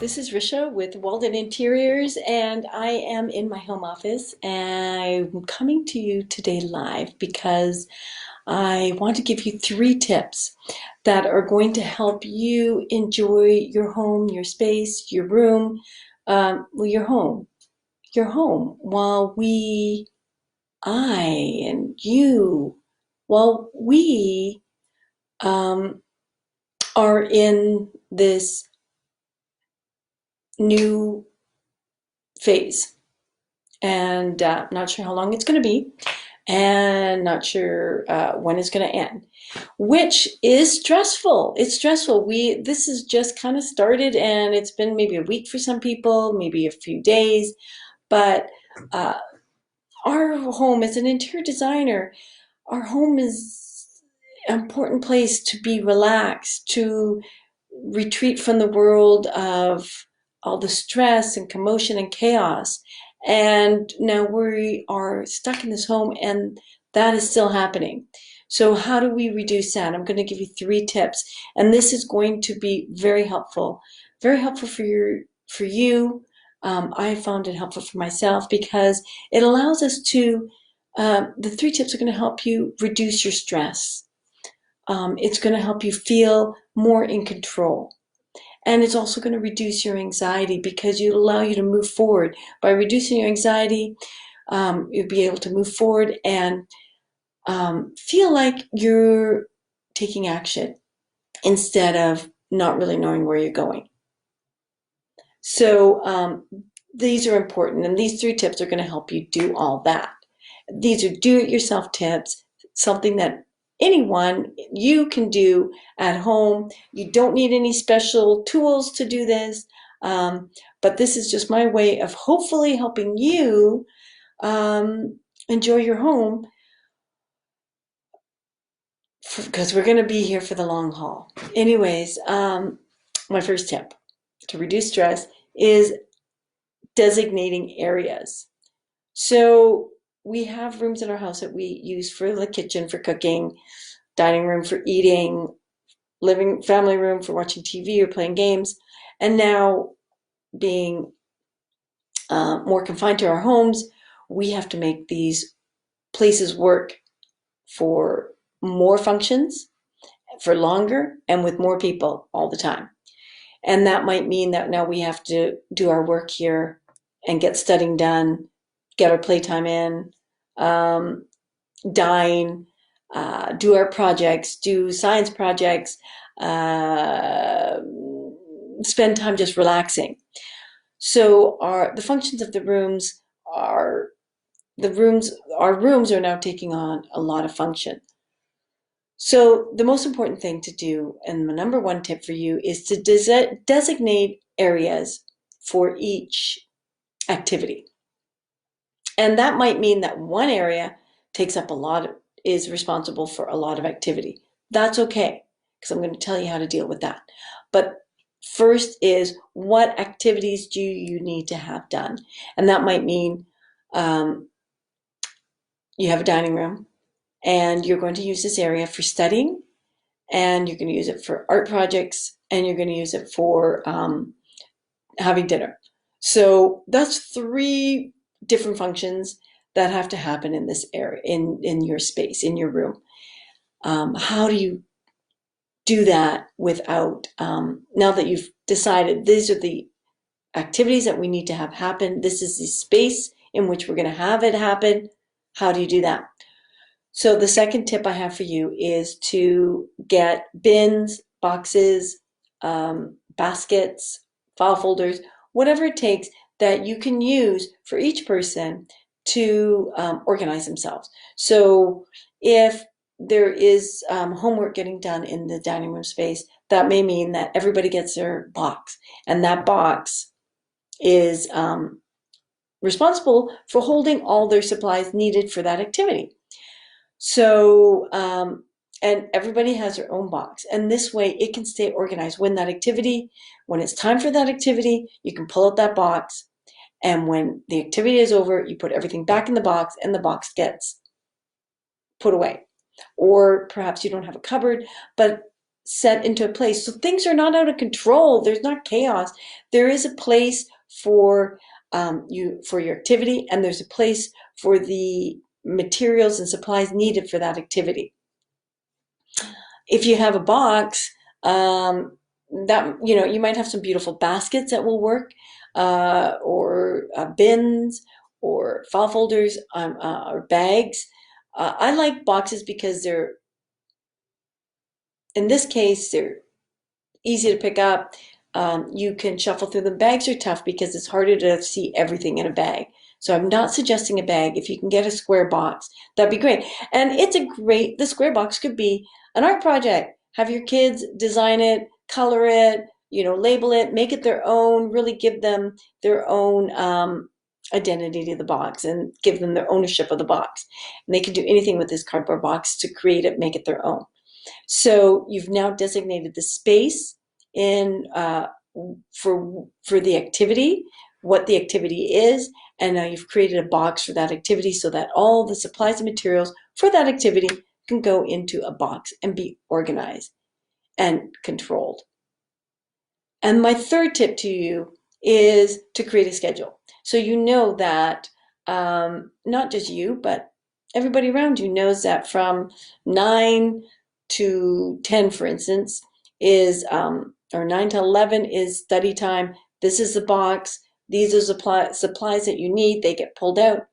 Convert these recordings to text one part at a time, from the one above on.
This is Risha with Walden Interiors, and I am in my home office. And I'm coming to you today live because I want to give you 3 tips that are going to help you enjoy your home, your space, your room, well, your home, while I and you, while we um, are in this new phase. And not sure how long it's going to be, and not sure when it's going to end, which is stressful. It's stressful. This has just kind of started, and it's been maybe a week for some people, maybe a few days, but uh, our home as an interior designer, our home is an important place to be relaxed, to retreat from the world of all the stress and commotion and chaos. And now we are stuck in this home, and that is still happening. So how do we reduce that? I'm going to give you 3 tips, and this is going to be very helpful for you. I found it helpful for myself because it allows us to. The 3 tips are going to help you reduce your stress. It's going to help you feel more in control. And it's also going to reduce your anxiety because it'll allow you to move forward. By reducing your anxiety, you'll be able to move forward and feel like you're taking action instead of not really knowing where you're going. So these are important, and these 3 tips are going to help you do all that. These are do-it-yourself tips, something that anyone you can do at home. You don't need any special tools to do this, but this is just my way of hopefully helping you enjoy your home, because we're going to be here for the long haul. Anyways, my first tip to reduce stress is designating areas. So we have rooms in our house that we use for the kitchen for cooking, dining room for eating, family room for watching TV or playing games. And now, being more confined to our homes, we have to make these places work for more functions, for longer, and with more people all the time. And that might mean that now we have to do our work here and get studying done, get our playtime in, um, dine, do our projects, do science projects, uh, spend time just relaxing. So the functions of the rooms are our rooms are now taking on a lot of function. So the most important thing to do, and the number 1 tip for you, is to designate areas for each activity. And that might mean that one area is responsible for a lot of activity. That's okay, because I'm going to tell you how to deal with that. But first is, what activities do you need to have done? And that might mean you have a dining room, and you're going to use this area for studying, and you're going to use it for art projects, and you're going to use it for having dinner. So that's 3 different functions that have to happen in this area, in your space, in your room. How do you do that without, now that you've decided these are the activities that we need to have happen, this is the space in which we're going to have it happen, how do you do that? So the second tip I have for you is to get bins, boxes, baskets, file folders, whatever it takes that you can use for each person to organize themselves. So if there is homework getting done in the dining room space, that may mean that everybody gets their box, and that box is responsible for holding all their supplies needed for that activity. So, and everybody has their own box, and this way it can stay organized. When it's time for that activity, you can pull out that box, and when the activity is over, you put everything back in the box, and the box gets put away. Or perhaps you don't have a cupboard, but set into a place. So things are not out of control. There's not chaos. There is a place for for your activity, and there's a place for the materials and supplies needed for that activity. If you have a box, that you might have some beautiful baskets that will work, or bins, or file folders, or bags. I like boxes because they're, in this case, they're easy to pick up. You can shuffle through them. Bags are tough because it's harder to see everything in a bag. So I'm not suggesting a bag. If you can get a square box, that'd be great. And the square box could be an art project. Have your kids design it, color it, label it, make it their own, really give them their own identity to the box and give them their ownership of the box. And they can do anything with this cardboard box to create it, make it their own. So you've now designated the space in for the activity, what the activity is, and now you've created a box for that activity so that all the supplies and materials for that activity can go into a box and be organized and controlled. And my third tip to you is to create a schedule. So you know that not just you, but everybody around you knows that from 9 to 10, for instance, is or 9 to 11 is study time. This is the box. These are supplies that you need. They get pulled out.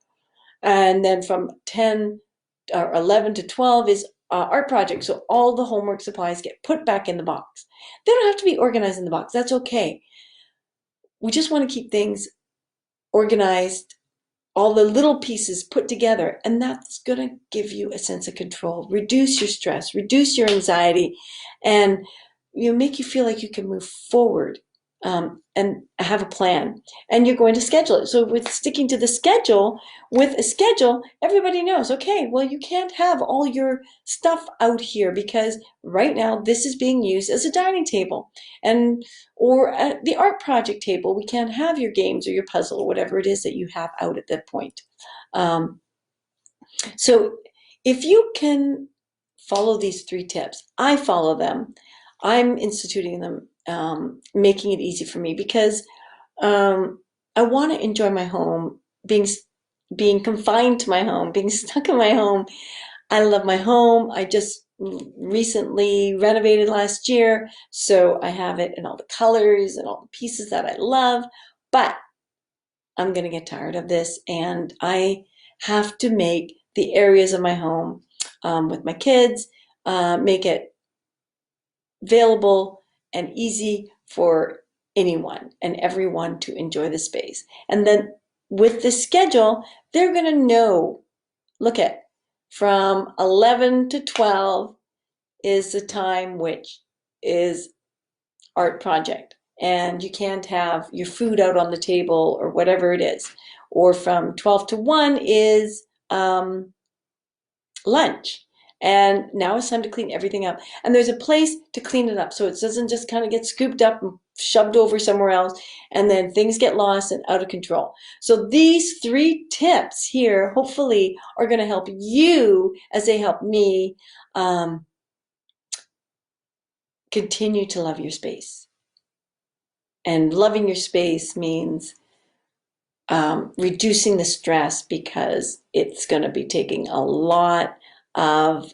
And then from 10 or 11 to 12 is art project. So all the homework supplies get put back in the box. They don't have to be organized in the box. That's okay. We just want to keep things organized, all the little pieces put together, and that's going to give you a sense of control, reduce your stress, reduce your anxiety, and make you feel like you can move forward and have a plan. And you're going to schedule it. So with sticking to the schedule, with a schedule, everybody knows, okay, well, you can't have all your stuff out here because right now this is being used as a dining table or the art project table. We can't have your games or your puzzle or whatever it is that you have out at that point. So if you can follow these 3 tips, I follow them. I'm instituting them, making it easy for me because I want to enjoy my home, being confined to my home, being stuck in my home. I love my home. I just recently renovated last year, so I have it in all the colors and all the pieces that I love, but I'm going to get tired of this, and I have to make the areas of my home with my kids, make it available and easy for anyone and everyone to enjoy the space. And then with the schedule, they're going to know, look at from 11 to 12 is the time which is art project. And you can't have your food out on the table or whatever it is. Or from 12 to 1 is lunch. And now it's time to clean everything up. And there's a place to clean it up so it doesn't just kind of get scooped up and shoved over somewhere else and then things get lost and out of control. So these 3 tips here hopefully are going to help you as they help me continue to love your space. And loving your space means reducing the stress because it's going to be taking a lot of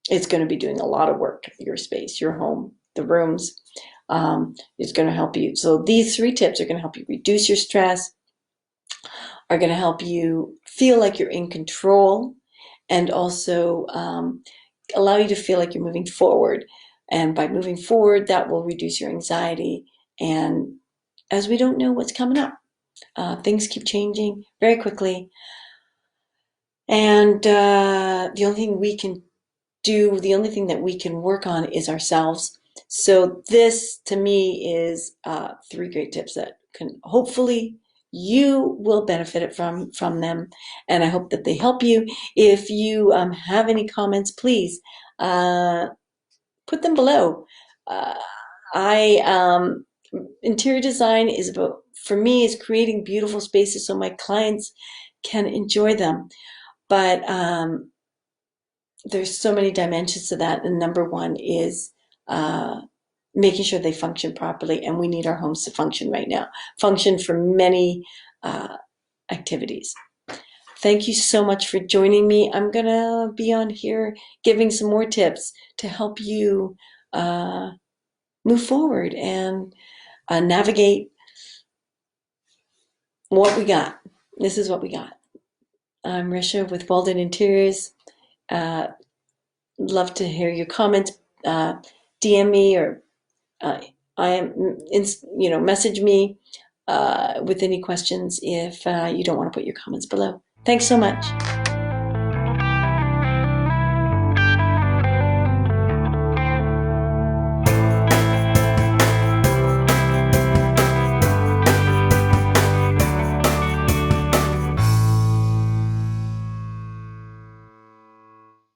it's going to be doing a lot of work. Your space, your home, the rooms, is going to help you. So these 3 tips are going to help you reduce your stress, are going to help you feel like you're in control, and also allow you to feel like you're moving forward. And by moving forward, that will reduce your anxiety. And as we don't know what's coming up, things keep changing very quickly. And the only thing we can do, the only thing that we can work on is ourselves. So this, to me, is 3 great tips that can hopefully you will benefit from them, and I hope that they help you. If you have any comments, please put them below. Interior design is about, for me, is creating beautiful spaces so my clients can enjoy them. But there's so many dimensions to that, and number 1 is making sure they function properly. And we need our homes to function right now, function for many activities. Thank you so much for joining me. I'm going to be on here giving some more tips to help you move forward and navigate what we got. This is what we got. I'm Risha with Walden Interiors. Love to hear your comments. DM me or message me with any questions if you don't want to put your comments below. Thanks so much.